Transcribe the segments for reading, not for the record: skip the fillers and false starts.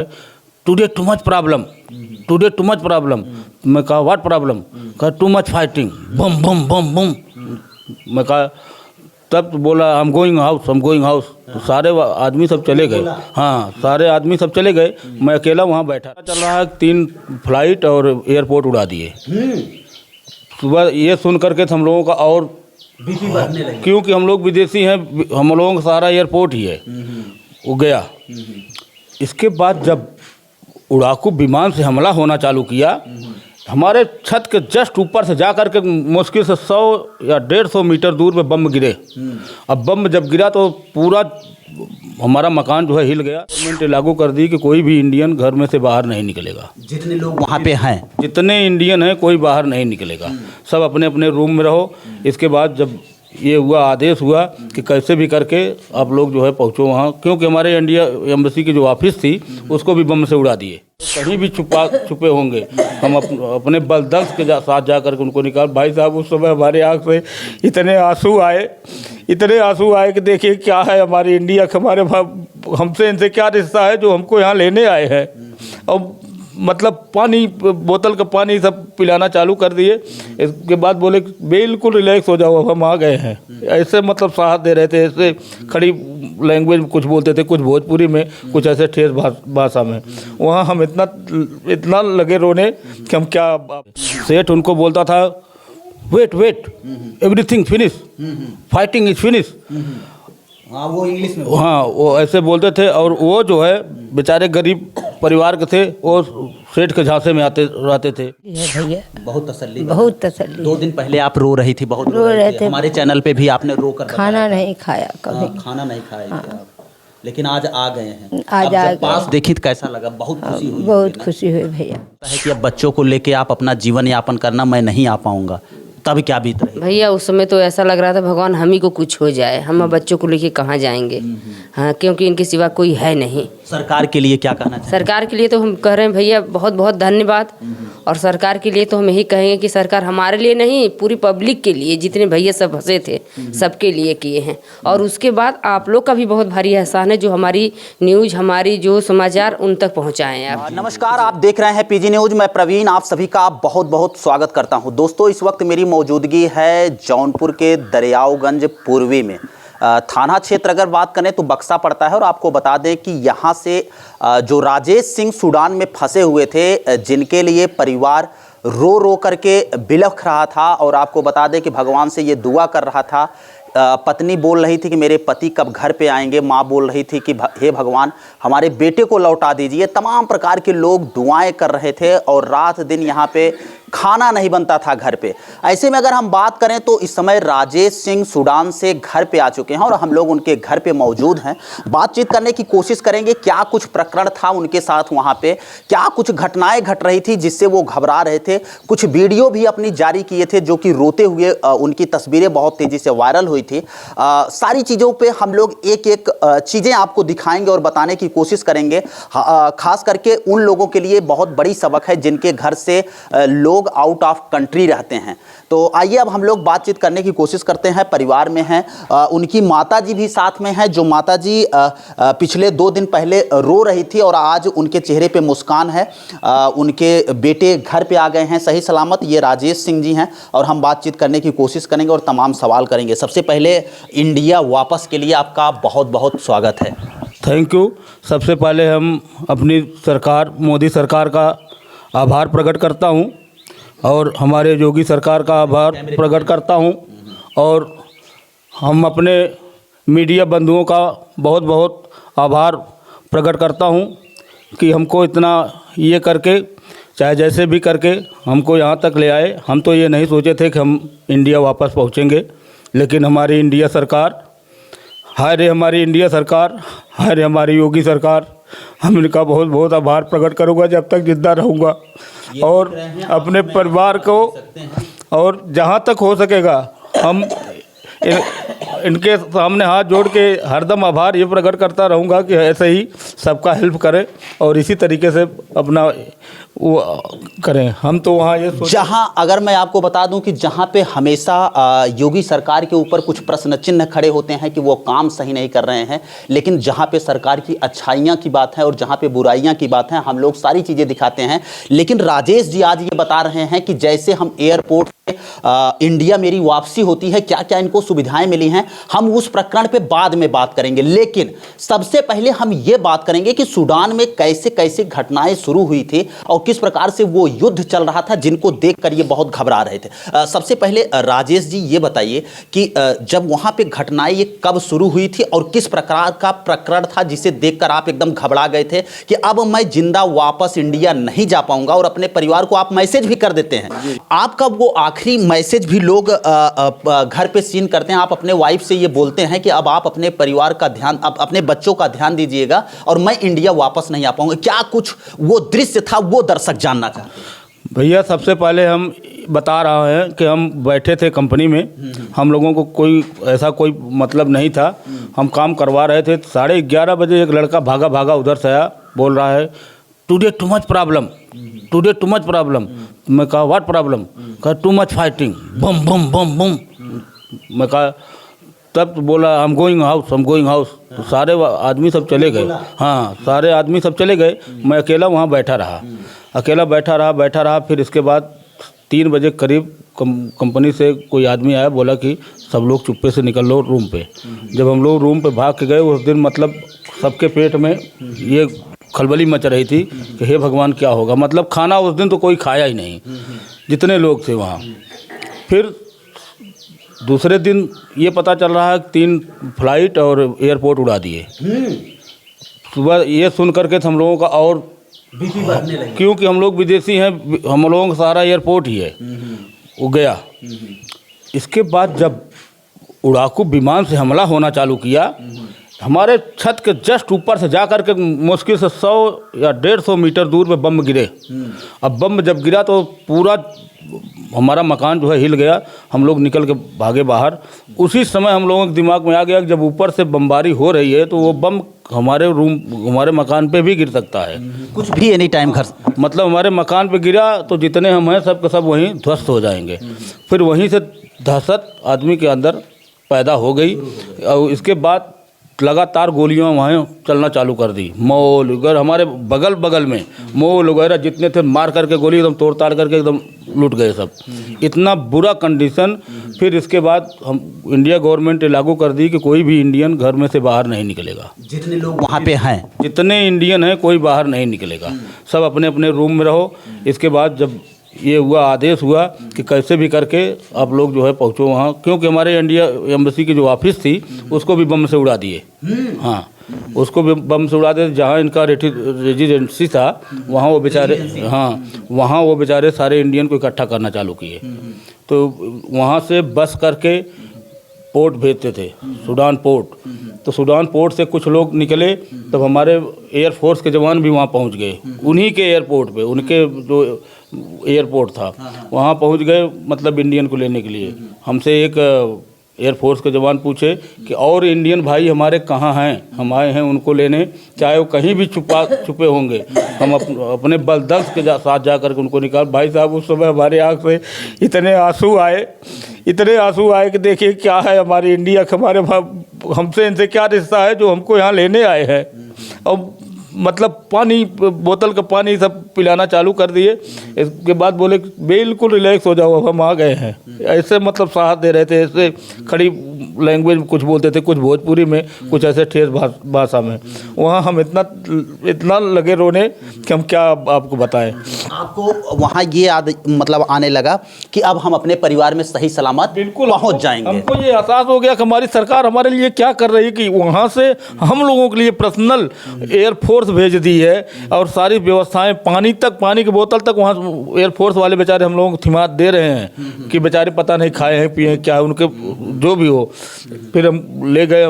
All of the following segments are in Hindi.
Today too much problem, today too much problem. मैं कहा व्हाट प्रॉब्लम? कहा टू मच फाइटिंग, बम बम बम बम। मैं कहा तब तो बोला I am going house, I am going house. तो सारे आदमी सब चले गए। हाँ, सारे आदमी सब चले गए, मैं अकेला वहाँ बैठा। चल रहा है 3 फ्लाइट और एयरपोर्ट उड़ा दिए। सुबह ये सुन करके हम लोगों का और बीपी बढ़ने लगी, क्योंकि हम लोग विदेशी हैं, हम लोगों का सारा एयरपोर्ट ही है, वो गया। इसके बाद जब उड़ाकू विमान से हमला होना चालू किया, हमारे छत के जस्ट ऊपर से जा कर के मुश्किल से 100 या 150 मीटर दूर पे बम गिरे। अब बम जब गिरा तो पूरा हमारा मकान जो है हिल गया। गवर्नमेंट लागू कर दी कि कोई भी इंडियन घर में से बाहर नहीं निकलेगा। जितने लोग वहाँ पे हैं, जितने इंडियन हैं कोई बाहर नहीं निकलेगा, सब अपने अपने रूम में रहो। इसके बाद जब ये हुआ, आदेश हुआ कि कैसे भी करके आप लोग जो है पहुँचो वहाँ, क्योंकि हमारे इंडिया एम्बेसी की जो ऑफिस थी उसको भी बम से उड़ा दिए। कहीं भी छुपे होंगे, हम अपने बलदस्त के साथ जा कर के उनको निकाल। भाई साहब उस समय हमारे आँख से इतने आंसू आए कि देखिए क्या है हमारी इंडिया, हमारे हमसे इनसे क्या रिश्ता है जो हमको यहाँ लेने आए हैं। और मतलब पानी, बोतल का पानी सब पिलाना चालू कर दिए। इसके बाद बोले बिल्कुल रिलैक्स हो जाओ, अब हम आ गए हैं। ऐसे मतलब साहस दे रहे थे, ऐसे खड़ी लैंग्वेज कुछ बोलते थे, कुछ भोजपुरी में, कुछ ऐसे ठेस भाषा में। वहाँ हम इतना लगे रोने कि हम क्या। सेठ उनको बोलता था wait wait everything finish, fighting is finish. हाँ वो इंग्लिश में, हाँ वो ऐसे बोलते थे। और वो जो है बेचारे गरीब परिवार के थे, वो सेठ के झांसे में रहते थे। भैया बहुत तसल्ली, बहुत तसल्ली। 2 दिन पहले आप रो रही थी, बहुत रो रहे थे। हमारे चैनल पे भी आपने रो कर खाना नहीं खाया कभी। खाना नहीं खाए थे आप, लेकिन आज आ गए हैं। आज अब आ जब गए। पास देखी तो कैसा लगा? बहुत खुशी हुई, बहुत खुशी हुई भैया। है कि अब बच्चों को लेके आप अपना जीवन यापन करना, मैं नहीं आ पाऊंगा, तब क्या बीत रही? भैया उस समय तो ऐसा लग रहा था भगवान हम ही को कुछ हो जाए, हम बच्चों को लेके कहाँ जाएंगे। हाँ, क्योंकि इनके सिवा कोई है नहीं। सरकार के लिए क्या कहना चाहिए? सरकार के लिए तो हम कह रहे हैं भैया बहुत बहुत धन्यवाद। और सरकार के लिए तो हम यही कहेंगे कि सरकार हमारे लिए नहीं, पूरी पब्लिक के लिए, जितने भैया सब फंसे थे सबके लिए किए हैं। और उसके बाद आप लोग का भी बहुत भारी एहसान है जो हमारी न्यूज़, हमारी जो समाचार उन तक पहुँचाएँ आप। नमस्कार, आप देख रहे हैं पीजी न्यूज। मैं प्रवीण आप सभी का बहुत बहुत स्वागत करता हूं। दोस्तों, इस वक्त मेरी मौजूदगी है जौनपुर के दरियागंज पूर्वी में। थाना क्षेत्र अगर बात करें तो बक्सा पड़ता है। और आपको बता दें कि यहाँ से जो राजेश सिंह सूडान में फंसे हुए थे, जिनके लिए परिवार रो रो करके बिलख रहा था, और आपको बता दें कि भगवान से ये दुआ कर रहा था। पत्नी बोल रही थी कि मेरे पति कब घर पे आएंगे, माँ बोल रही थी कि हे भगवान हमारे बेटे को लौटा दीजिए। तमाम प्रकार के लोग दुआएं कर रहे थे, और रात दिन यहाँ पे खाना नहीं बनता था घर पे। ऐसे में अगर हम बात करें तो इस समय राजेश सिंह सूडान से घर पे आ चुके हैं, और हम लोग उनके घर पे मौजूद हैं। बातचीत करने की कोशिश करेंगे, क्या कुछ प्रकरण था उनके साथ वहाँ पे, क्या कुछ घटनाएं घट रही थी जिससे वो घबरा रहे थे। कुछ वीडियो भी अपनी जारी किए थे जो कि रोते हुए, उनकी तस्वीरें बहुत तेज़ी से वायरल हुई थी। सारी चीज़ों पर हम लोग एक एक चीज़ें आपको दिखाएंगे और बताने की कोशिश करेंगे। खास करके उन लोगों के लिए बहुत बड़ी सबक है जिनके घर से लोग आउट ऑफ कंट्री रहते हैं। तो आइए अब हम लोग बातचीत करने की कोशिश करते हैं। परिवार में हैं, उनकी माताजी भी साथ में हैं, जो माताजी पिछले 2 दिन पहले रो रही थी, और आज उनके चेहरे पे मुस्कान है। उनके बेटे घर पे आ गए हैं सही सलामत। ये राजेश सिंह जी हैं, और हम बातचीत करने की कोशिश करेंगे और तमाम सवाल करेंगे। सबसे पहले इंडिया वापस के लिए आपका बहुत बहुत स्वागत है। Thank you. सबसे पहले हम अपनी सरकार, मोदी सरकार का आभार प्रकट करता हूँ, और हमारे योगी सरकार का आभार प्रकट करता हूँ, और हम अपने मीडिया बंधुओं का बहुत बहुत आभार प्रकट करता हूँ कि हमको इतना ये करके, चाहे जैसे भी करके हमको यहाँ तक ले आए। हम तो ये नहीं सोचे थे कि हम इंडिया वापस पहुँचेंगे, लेकिन हमारी इंडिया सरकार, हाय रे हमारी इंडिया सरकार, हाय रे हमारी योगी सरकार, हम इनका बहुत बहुत आभार प्रकट करूँगा जब तक जिंदा रहूँगा। और अपने परिवार को, और जहाँ तक हो सकेगा हम इनके सामने हाथ जोड़ के हरदम आभार ये प्रकट करता रहूँगा कि ऐसे ही सबका हेल्प करें और इसी तरीके से अपना वो करें। हम तो वहाँ ये जहां, अगर मैं आपको बता दूं कि जहां पे हमेशा योगी सरकार के ऊपर कुछ प्रश्न चिन्ह खड़े होते हैं कि वो काम सही नहीं कर रहे हैं, लेकिन जहां पे सरकार की अच्छाइयां की बात है और जहां पे बुराइयां की बात है, हम लोग सारी चीज़ें दिखाते हैं। लेकिन राजेश जी आज ये बता रहे हैं कि जैसे हम एयरपोर्ट इंडिया मेरी वापसी होती है, क्या क्या इनको सुविधाएं मिली हैं, हम उस प्रकरण पे बाद में बात करेंगे। लेकिन सबसे पहले हम ये बात करेंगे कि सूडान में कैसे कैसे घटनाएं शुरू हुई थी और किस प्रकार से वो युद्ध चल रहा था जिनको देखकर ये बहुत घबरा रहे थे। सबसे पहले राजेश जी ये बताइए कि जब वहां पे घटनाएं ये कब शुरू हुई थी और किस प्रकार का प्रकरण था जिसे देखकर आप एकदम घबरा गए थे कि अब मैं जिंदा वापस इंडिया नहीं जा पाऊंगा, और अपने परिवार को आप मैसेज भी कर देते हैं। आपका वो आखिरी मैसेज भी लोग घर पे सीन करते हैं, आप अपने वाइफ से ये बोलते हैं कि अब आप अपने परिवार का ध्यान, अपने बच्चों का ध्यान दीजिएगा और मैं इंडिया वापस नहीं आ पाऊंगा। क्या कुछ वो दृश्य था वो दर्शक जानना चाहते हैं? भैया सबसे पहले हम बता रहे हैं कि हम बैठे थे कंपनी में, हम लोगों को कोई ऐसा कोई मतलब नहीं था, हम काम करवा रहे थे। 11:30 बजे एक लड़का भागा भागा उधर से आया, बोल रहा है today too much problem, today too much problem. मैं कहा व्हाट प्रॉब्लम? कहा टू मच फाइटिंग, बम बम बम बम। मैं कहा तब तो बोला I am going house, I am going house. तो सारे आदमी सब चले गए, हाँ सारे आदमी सब चले गए, मैं अकेला वहाँ बैठा रहा, अकेला बैठा रहा। फिर इसके बाद 3 बजे करीब कंपनी से कोई आदमी आया, बोला कि सब लोग चुप्पे से निकल लो रूम पे। जब हम लोग रूम पे भाग के गए, उस दिन मतलब सबके पेट में ये खलबली मच रही थी कि हे भगवान क्या होगा। मतलब खाना उस दिन तो कोई खाया ही नहीं, जितने लोग थे वहाँ। फिर दूसरे दिन ये पता चल रहा है 3 फ्लाइट और एयरपोर्ट उड़ा दिए। सुबह ये सुन करके हम लोगों का और क्योंकि हम लोग विदेशी हैं, हम लोगों का सारा एयरपोर्ट ही है, वो गया। इसके बाद जब उड़ाकू विमान से हमला होना चालू किया, हमारे छत के जस्ट ऊपर से जा कर के मुश्किल से 100 या 150 मीटर दूर पे बम गिरे। अब बम जब गिरा तो पूरा हमारा मकान जो है हिल गया, हम लोग निकल के भागे बाहर। उसी समय हम लोगों के दिमाग में आ गया कि जब ऊपर से बमबारी हो रही है तो वो बम हमारे मकान पे भी गिर सकता है, कुछ भी एनी टाइम घर, मतलब हमारे मकान पे गिरा तो जितने हम हैं सब के सब वहीं ध्वस्त हो जाएंगे। फिर वहीं से दहशत आदमी के अंदर पैदा हो गई और इसके बाद लगातार गोलियां वहाँ चलना चालू कर दी। मॉल वगैरह हमारे बगल में मॉल वगैरह जितने थे मार करके गोली एकदम तोड़ ताड़ करके एकदम लूट गए सब। इतना बुरा कंडीशन। फिर इसके बाद हम इंडिया गवर्नमेंट ने लागू कर दी कि कोई भी इंडियन घर में से बाहर नहीं निकलेगा। जितने लोग वहाँ पे हैं, जितने इंडियन हैं कोई बाहर नहीं निकलेगा, सब अपने अपने रूम में रहो। इसके बाद जब ये हुआ, आदेश हुआ कि कैसे भी करके आप लोग जो है पहुँचो वहाँ, क्योंकि हमारे इंडिया एम्बेसी की जो ऑफिस थी उसको भी बम से उड़ा दिए। हाँ, उसको भी बम से उड़ा दिए। जहाँ इनका रेजिडेंसी था वहाँ वो बेचारे, हाँ वहाँ वो बेचारे सारे इंडियन को इकट्ठा करना चालू किए। तो वहाँ से बस करके पोर्ट भेजते थे, सूडान पोर्ट। तो सूडान पोर्ट से कुछ लोग निकले, तब हमारे एयरफोर्स के जवान भी वहाँ पहुँच गए, उन्हीं के एयरपोर्ट पे, उनके जो एयरपोर्ट था वहाँ पहुँच गए, मतलब इंडियन को लेने के लिए। हमसे एक एयरफोर्स के जवान पूछे कि और इंडियन भाई हमारे कहाँ हैं, हम आए हैं उनको लेने, चाहे वो कहीं भी छुपे होंगे, हम अपने बलदस्त के साथ जा कर के उनको निकाल। भाई साहब उस समय हमारे आँख से इतने आंसू आए कि देखिए क्या है हमारी इंडिया, हमारे हमसे इनसे क्या रिश्ता है जो हमको यहाँ लेने आए हैं। और मतलब पानी, बोतल का पानी सब पिलाना चालू कर दिए। इसके बाद बोले बिल्कुल रिलैक्स हो जाओ, हम आ गए हैं। ऐसे मतलब साहस दे रहे थे, ऐसे खड़ी लैंग्वेज कुछ बोलते थे, कुछ भोजपुरी में, कुछ ऐसे ठेस भाषा में। वहाँ हम इतना लगे रोने कि हम क्या आपको बताएं। आपको वहाँ ये मतलब आने लगा कि अब हम अपने परिवार में सही सलामत बिल्कुल पहुँच जाएंगे। हमको ये एहसास हो गया कि हमारी सरकार हमारे लिए क्या कर रही है, कि वहाँ से हम लोगों के लिए पर्सनल एयरफोर्स भेज दी है और सारी व्यवस्थाएं, पानी की बोतल तक वहाँ एयरफोर्स वाले बेचारे हम लोगों को थिमात दे रहे हैं कि बेचारे पता नहीं खाए हैं पिए हैं क्या, उनके जो भी हो। फिर हम ले गए,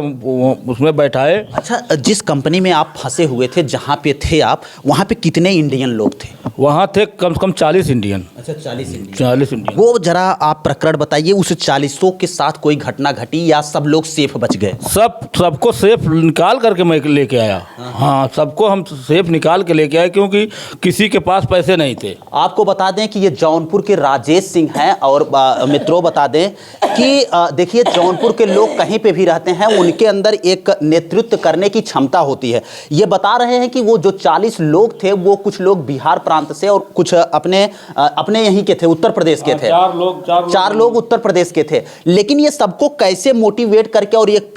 उसमें बैठाए। अच्छा, जिस कंपनी में आप फंसे हुए थे, जहाँ पे थे आप, वहाँ पे कितने इंडियन लोग थे? वहाँ थे कम से कम 40 इंडियन। अच्छा 40 इंडियन। 40 इंडियन। वो जरा आप प्रकरण बताइए, उस 40 के साथ कोई घटना घटी या सब लोग सेफ बच गए? सबको सेफ निकाल करके मैं लेके आया। हाँ, सबको हम सेफ निकाल के लेके आए, क्योंकि किसी के पास पैसे नहीं थे। आपको बता दें कि ये जौनपुर के राजेश सिंह हैं, और मित्रों बता दें कि देखिए जौनपुर के लोग कहीं पे भी रहते हैं, उनके अंदर एक नेतृत्व करने की क्षमता होती है। ये बता रहे हैं कि वो जो 40 लोग थे, वो कुछ लोग बिहार प्रांत से और कुछ अपने यहीं के थे, उत्तर प्रदेश के थे। चार लोग उत्तर प्रदेश के थे। लेकिन ये सबको कैसे मोटिवेट करके और एक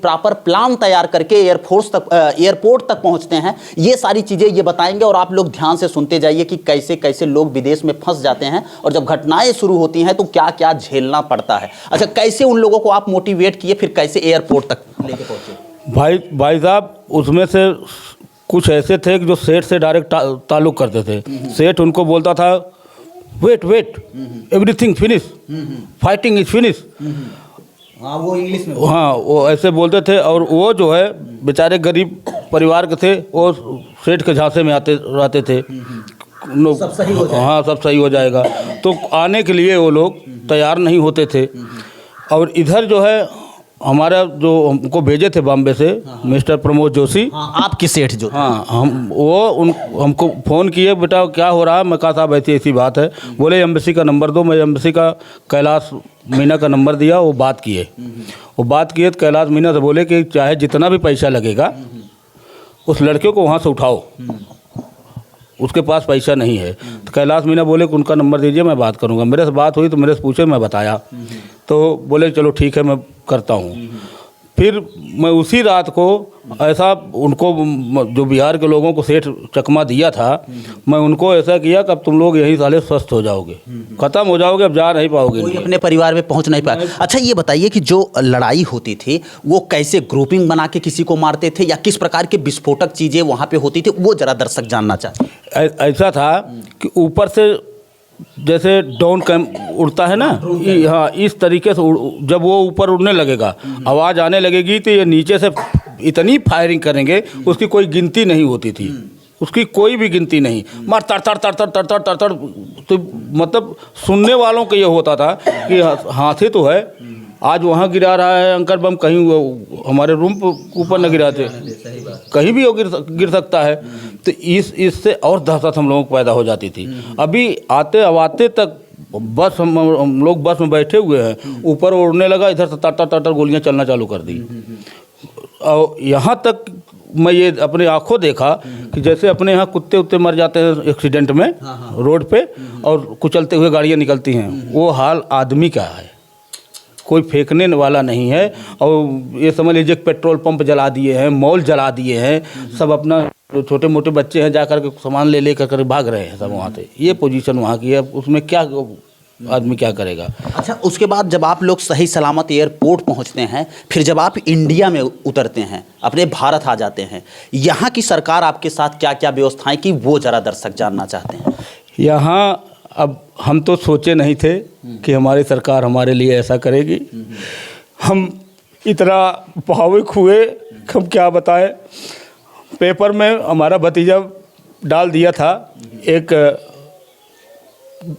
प्रॉपर प्लान तैयार करके एयरपोर्ट तक पहुंचते हैं, ये सारी चीजें ये बताएंगे। और आप लोग ध्यान से सुनते जाइए कि कैसे कैसे लोग विदेश में फंस जाते हैं और जब घटनाएं शुरू होती हैं तो क्या क्या झेलना पड़ता है। अच्छा, कैसे उन लोगों को आप मोटिवेट किए, फिर कैसे एयरपोर्ट तक लेके पहुंचे? भाई साहब, उसमें से कुछ ऐसे थे कि जो सेठ से डायरेक्ट ताल्लुक़ करते थे। सेठ उनको बोलता था wait everything finish, fighting is finish. हाँ, वो इंग्लिश में। हाँ, वो ऐसे बोलते थे। और वो जो है बेचारे गरीब परिवार के थे, वो सेठ के झांसे में आते रहते थे। सब सही हो जाएगा। हाँ, सब सही हो जाएगा। तो आने के लिए वो लोग तैयार नहीं होते थे। और इधर जो है हमारा जो हमको भेजे थे बॉम्बे से मिस्टर प्रमोद जोशी। हाँ, आपके सेठ जो। हाँ, हमको फ़ोन किए, बेटा क्या हो रहा है। मैं कहा साहब ऐसी ऐसी बात है। बोले एम्बेसी का नंबर दो। मैं एम्बेसी का कैलाश मीना का नंबर दिया। वो बात किए तो कैलाश मीना से बोले कि चाहे जितना भी पैसा लगेगा उस लड़के को वहाँ से उठाओ, उसके पास पैसा नहीं है। तो कैलाश मीना बोले कि उनका नंबर दीजिए, मैं बात करूँगा। मेरे से बात हुई तो मेरे से पूछे, मैं बताया तो बोले चलो ठीक है, मैं करता हूँ। फिर मैं उसी रात को ऐसा उनको, जो बिहार के लोगों को सेठ चकमा दिया था, मैं उनको ऐसा किया कि अब तुम लोग यही साले स्वस्थ हो जाओगे, ख़त्म हो जाओगे, अब जा नहीं पाओगे, कोई अपने परिवार में पहुंच नहीं पाया। अच्छा, ये बताइए कि जो लड़ाई होती थी वो कैसे ग्रुपिंग बना के किसी को मारते थे या किस प्रकार के विस्फोटक चीज़ें वहाँ पे होती थी, वो जरा दर्शक जानना चाहते हैं। ऐसा था कि ऊपर से जैसे ड्रोन उड़ता है ना, हाँ, इस तरीके से जब वो ऊपर उड़ने लगेगा, आवाज़ आने लगेगी, तो ये नीचे से इतनी फायरिंग करेंगे, उसकी कोई गिनती नहीं होती थी, उसकी कोई भी गिनती नहीं। मार तर तर तर तर तर तर तर तर, तो मतलब सुनने वालों को ये होता था कि हाथी तो है, आज वहाँ गिरा रहा है अंकर बम, कहीं हमारे रूम पर ऊपर न गिराते, कहीं भी वो गिर सकता है। तो इससे और दहशत हम लोगों को पैदा हो जाती थी। अभी आते तक बस हम लोग बस में बैठे हुए हैं, ऊपर उड़ने लगा, इधर से तर गोलियां चलना चालू कर दी। और यहाँ तक मैं ये अपने आंखों देखा कि जैसे अपने यहाँ कुत्ते उत्ते मर जाते हैं एक्सीडेंट में रोड पे और कुचलते हुए गाड़ियाँ निकलती हैं, वो हाल आदमी का है। कोई फेंकने वाला नहीं है। और ये समझ लीजिए पेट्रोल पंप जला दिए हैं, मॉल जला दिए हैं, सब अपना छोटे मोटे बच्चे हैं जाकर के सामान ले कर भाग रहे हैं सब वहाँ से। ये पोजीशन वहाँ की है, उसमें क्या आदमी क्या करेगा। अच्छा, उसके बाद जब आप लोग सही सलामत एयरपोर्ट पहुँचते हैं, फिर जब आप इंडिया में उतरते हैं, अपने भारत आ जाते हैं, यहाँ की सरकार आपके साथ क्या क्या व्यवस्थाएं की, वो ज़रा दर्शक जानना चाहते हैं। यहाँ अब हम तो सोचे नहीं थे कि हमारी सरकार हमारे लिए ऐसा करेगी। हम इतना भावुक हुए, हम क्या बताएं। पेपर में हमारा भतीजा डाल दिया था, एक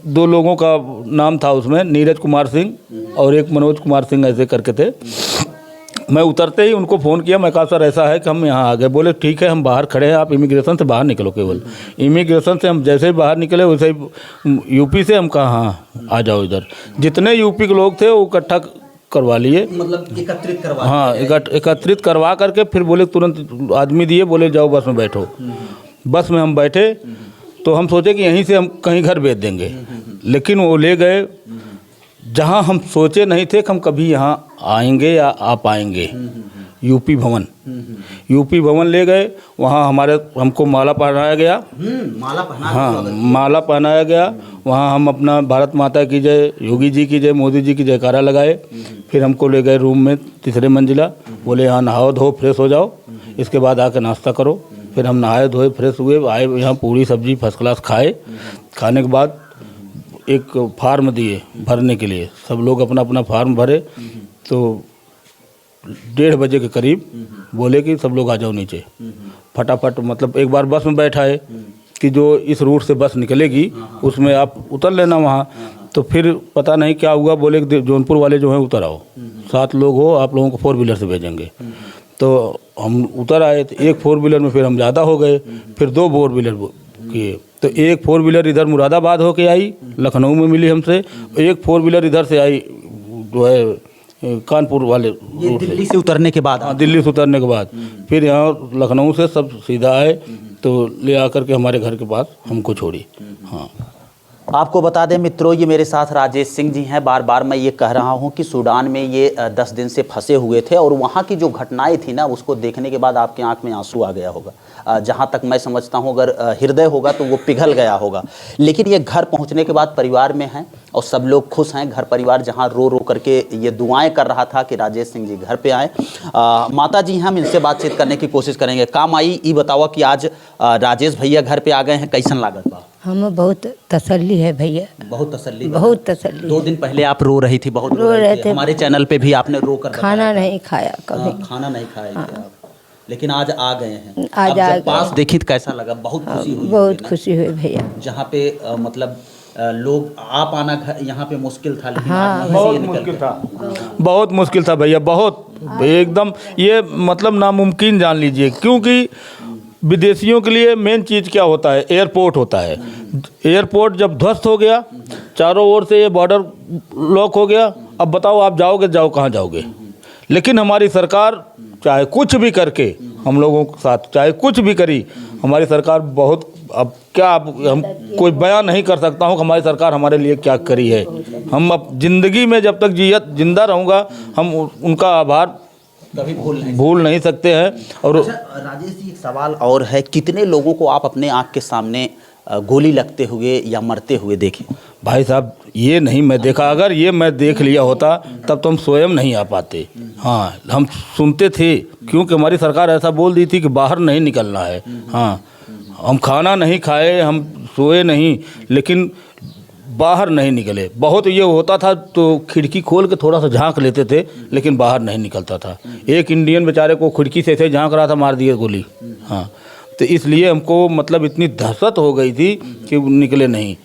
2 लोगों का नाम था उसमें, नीरज कुमार सिंह और एक मनोज कुमार सिंह, ऐसे करके थे। मैं उतरते ही उनको फ़ोन किया, मैं कहा सर ऐसा है कि हम यहाँ आ गए। बोले ठीक है, हम बाहर खड़े हैं, आप इमिग्रेशन से बाहर निकलो। केवल इमिग्रेशन से हम जैसे ही बाहर निकले वैसे ही यूपी से हम कहा हाँ आ जाओ इधर। जितने यूपी के लोग थे वो इकट्ठा करवा लिए, मतलब एकत्रित करवा। हाँ, एकत्रित करवा करके फिर बोले तुरंत आदमी दिए, बोले जाओ बस में बैठो। बस में हम बैठे तो हम सोचे कि यहीं से हम कहीं घर भेज देंगे, लेकिन वो ले गए जहाँ हम सोचे नहीं थे कि हम कभी यहाँ आएंगे या आ पाएंगे। यूपी भवन ले गए, वहाँ हमको माला पहनाया गया। हाँ, माला पहनाया गया। वहाँ हम अपना भारत माता की जय, योगी जी की जय, मोदी जी की जयकारा लगाए। फिर हमको ले गए रूम में, 3रे मंजिला। बोले यहाँ नहाओ धो फ्रेश हो जाओ, इसके बाद आके नाश्ता करो। फिर हम नहाए धोए फ्रेश हुए, आए यहाँ पूरी सब्जी फर्स्ट क्लास खाए। खाने के बाद एक फार्म दिए भरने के लिए, सब लोग अपना अपना फार्म भरे। तो 1:30 बजे के करीब बोले कि सब लोग आ जाओ नीचे। फटाफट मतलब एक बार बस में बैठाए, कि जो इस रूट से बस निकलेगी उसमें आप उतर लेना वहाँ। तो फिर पता नहीं क्या हुआ, बोले कि जौनपुर वाले जो हैं उतर आओ, 7 लोग हो, आप लोगों को 4 व्हीलर से भेजेंगे। तो हम उतर आए, तो एक 4 व्हीलर में फिर हम ज़्यादा हो गए, फिर 2 4 व्हीलर किए। तो एक 4 व्हीलर इधर मुरादाबाद होके आई, लखनऊ में मिली हमसे, एक 4 व्हीलर इधर से आई जो है कानपुर वाले ये दिल्ली से उतरने के बाद? हाँ, दिल्ली से उतरने के बाद फिर यहाँ लखनऊ से सब सीधा आए, तो ले आकर के हमारे घर के पास हमको छोड़ी। हाँ, आपको बता दें मित्रों, ये मेरे साथ राजेश सिंह जी हैं। बार बार मैं ये कह रहा हूँ कि सूडान में ये 10 दिन से फंसे हुए थे और वहाँ की जो घटनाएं थी ना, उसको देखने के बाद आपके आंख में आंसू आ गया होगा। जहाँ तक मैं समझता हूँ, अगर हृदय होगा तो वो पिघल गया होगा। लेकिन ये घर पहुँचने के बाद परिवार में हैं और सब लोग खुश हैं। घर परिवार जहाँ रो रो करके ये दुआएं कर रहा था कि राजेश सिंह जी घर पे आए। माता जी, हम इनसे बातचीत करने की कोशिश करेंगे। काम आई ये बतावा कि आज राजेश भैया घर पे आ गए हैं, कैसन लागत बा? हमें बहुत तसल्ली है भैया, बहुत तसल्ली, बहुत तसल्ली। 2 दिन पहले आप रो रही थी, बहुत रो रहे थे। हमारे चैनल पे भी आपने रो कर खाना नहीं खाया कभी। खाना नहीं खाया थे आप, लेकिन आज आ गए हैं। आज अब आ जब गए। पास देखी तो कैसा लगा? बहुत खुशी हुई? बहुत खुशी हुई भैया। जहाँ पे मतलब लोग आप आना यहाँ पे मुश्किल था, लेकिन हाँ, आज वहीं से बहुत ये निकल मुश्किल गए। था, बहुत मुश्किल था भैया, बहुत एकदम ये मतलब नामुमकिन जान लीजिए। क्योंकि विदेशियों के लिए मेन चीज़ क्या होता है? एयरपोर्ट होता है। एयरपोर्ट जब ध्वस्त हो गया, चारों ओर से ये बॉर्डर लॉक हो गया, अब बताओ आप जाओगे, जाओ कहाँ जाओगे? लेकिन हमारी सरकार चाहे कुछ भी करके हम लोगों के साथ, चाहे कुछ भी करी, हमारी सरकार बहुत, अब क्या हम कोई बयान नहीं कर सकता हूँ कि हमारी सरकार हमारे लिए क्या करी है। हम अब ज़िंदगी में जब तक जिंदा रहूँगा, हम उनका आभार कभी भूल नहीं सकते हैं। और अच्छा, राजेश जी, एक सवाल और है, कितने लोगों को आप अपने आँख के सामने गोली लगते हुए या मरते हुए देखे? भाई साहब, ये नहीं मैं देखा। अगर ये मैं देख लिया होता तब तो हम स्वयं नहीं आ पाते। हाँ, हम सुनते थे, क्योंकि हमारी सरकार ऐसा बोल दी थी कि बाहर नहीं निकलना है। हाँ, हम खाना नहीं खाए, हम सोए नहीं, लेकिन बाहर नहीं निकले। बहुत ये होता था तो खिड़की खोल के थोड़ा सा झांक लेते थे, लेकिन बाहर नहीं निकलता था। एक इंडियन बेचारे को खिड़की से ऐसे झांक रहा था, मार दिए गोली। हाँ, तो इसलिए हमको मतलब इतनी दहशत हो गई थी कि निकले नहीं।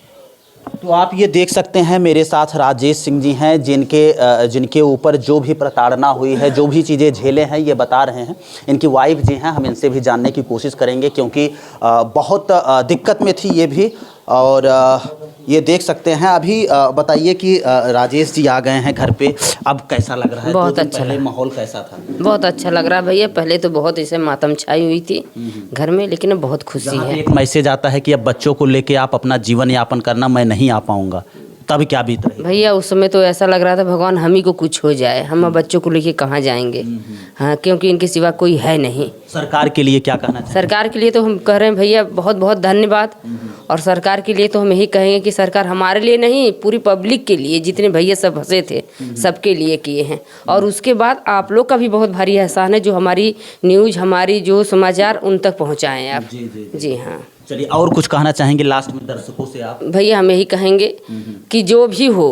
तो आप ये देख सकते हैं, मेरे साथ राजेश सिंह जी हैं, जिनके ऊपर जो भी प्रताड़ना हुई है, जो भी चीज़ें झेले हैं, ये बता रहे हैं। इनकी वाइफ जी हैं, हम इनसे भी जानने की कोशिश करेंगे, क्योंकि बहुत दिक्कत में थी ये भी। और ये देख सकते हैं। अभी बताइए कि राजेश जी आ गए हैं घर पे, अब कैसा लग रहा है? बहुत 2 दिन अच्छा पहले माहौल कैसा था? बहुत अच्छा लग रहा है भैया। पहले तो बहुत ऐसे मातम छाई हुई थी घर में, लेकिन अब बहुत खुशी जहाँ पे है। एक मैसेज आता है कि अब बच्चों को लेके आप अपना जीवन यापन करना, मैं नहीं आ पाऊंगा, तब क्या बीत रही? भैया उस समय तो ऐसा लग रहा था भगवान हम ही को कुछ हो जाए, हम अब बच्चों को लेके कहाँ जाएंगे। हाँ, क्योंकि इनके सिवा कोई है नहीं। सरकार के लिए क्या कहना चाहिए? सरकार के लिए तो हम कह रहे हैं भैया बहुत बहुत धन्यवाद। और सरकार के लिए तो हम यही कहेंगे कि सरकार हमारे लिए नहीं, पूरी पब्लिक के लिए, जितने भैया सब फंसे थे सबके लिए किए हैं। और उसके बाद आप लोग का भी बहुत भारी एहसान है, जो हमारी न्यूज़, हमारी जो समाचार उन तक पहुँचाएँ आप। जी हाँ। चलिए, और कुछ कहना चाहेंगे लास्ट में दर्शकों से आप? भैया हम यही कहेंगे कि जो भी हो,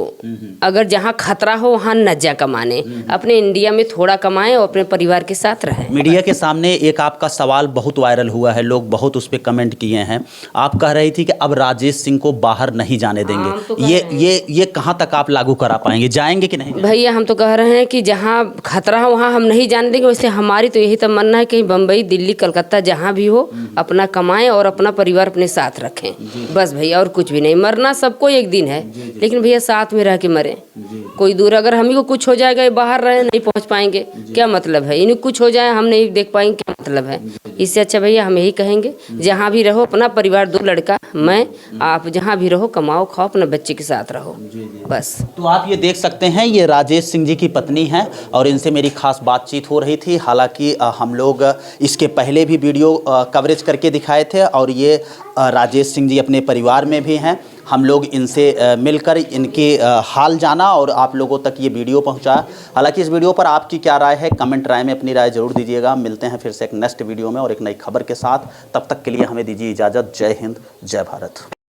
अगर जहाँ खतरा हो वहाँ न जा कमाने, अपने इंडिया में थोड़ा कमाएं और अपने परिवार के साथ रहें। मीडिया के सामने एक आपका सवाल बहुत वायरल हुआ है, लोग बहुत उस पर कमेंट किए हैं। आप कह रही थी कि अब राजेश सिंह को बाहर नहीं जाने देंगे। तो ये कहाँ तक आप लागू करा पाएंगे? जाएंगे कि नहीं? भैया हम तो कह रहे हैं कि जहाँ खतरा हो वहाँ हम नहीं जाने देंगे। वैसे हमारी तो यही तमन्ना है कि बम्बई, दिल्ली, कलकत्ता जहाँ भी हो, अपना कमाएं और अपना परिवार अपने साथ रखें। बस भैया, और कुछ भी नहीं। मरना सबको एक दिन है, लेकिन भैया साथ में रह के मरें। कोई दूर अगर हम ही को कुछ हो जाएगा, ये बाहर रहे नहीं पहुंच पाएंगे, क्या मतलब है? इन्हें कुछ हो जाए हम नहीं देख पाएंगे, क्या मतलब है? इससे अच्छा भैया हम यही कहेंगे, जहाँ भी रहो अपना परिवार, 2 लड़का, मैं, आप जहाँ भी रहो कमाओ खाओ, अपने बच्चे के साथ रहो, बस। तो आप ये देख सकते हैं, ये राजेश सिंह जी की पत्नी हैं और इनसे मेरी खास बातचीत हो रही थी। हालांकि हम लोग इसके पहले भी वीडियो कवरेज करके दिखाए थे और ये राजेश सिंह जी अपने परिवार में भी हैं। हम लोग इनसे मिलकर इनके हाल जाना और आप लोगों तक ये वीडियो पहुंचाया। हालांकि इस वीडियो पर आपकी क्या राय है, कमेंट राय में अपनी राय जरूर दीजिएगा। मिलते हैं फिर से एक नेक्स्ट वीडियो में और एक नई खबर के साथ। तब तक के लिए हमें दीजिए इजाज़त। जय हिंद, जय भारत।